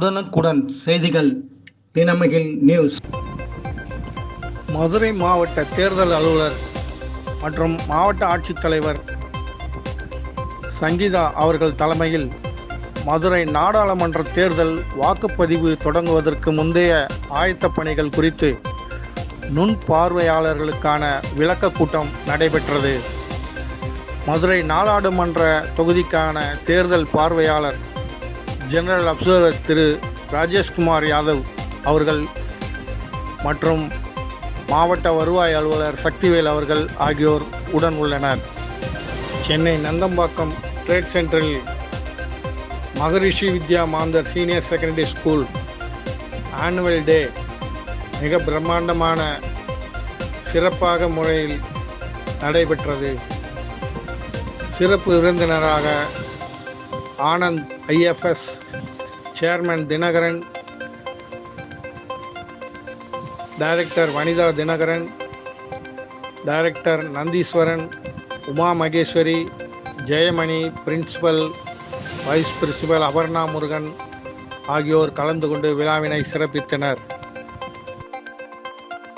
உடனுக்குடன் செய்திகள் தினமகிழ் நியூஸ். மதுரை மாவட்ட தேர்தல் அலுவலர் மற்றும் மாவட்ட ஆட்சித்தலைவர் சங்கீதா அவர்கள் தலைமையில் மதுரை நாடாளுமன்ற தேர்தல் வாக்குப்பதிவு தொடங்குவதற்கு முந்தைய ஆயத்த பணிகள் குறித்து நுண்பார்வையாளர்களுக்கான விளக்க கூட்டம் நடைபெற்றது. மதுரை நாடாளுமன்ற தொகுதிக்கான தேர்தல் பார்வையாளர் ஜெனரல் அப்சர்வர் திரு ராஜேஷ்குமார் யாதவ் அவர்கள் மற்றும் மாவட்ட வருவாய் அலுவலர் சக்திவேல் அவர்கள் ஆகியோர் உடன் உள்ளனர். சென்னை நந்தம்பாக்கம் ட்ரேட் சென்டரில் Maharishi Vidya Mandir senior secondary school annual day மிக பிரம்மாண்டமான சிறப்பாக முறையில் நடைபெற்றது. சிறப்பு விருந்தினராக Anand IFS chairman Dinakaran, director Vanitha Dinakaran, director Nandeeswaran, Uma Maheswari, Jayamani, principal, vice principal Aparna Murugan ஆகியோர் கலந்து கொண்டு விழாவினை சிறப்பித்தனர்.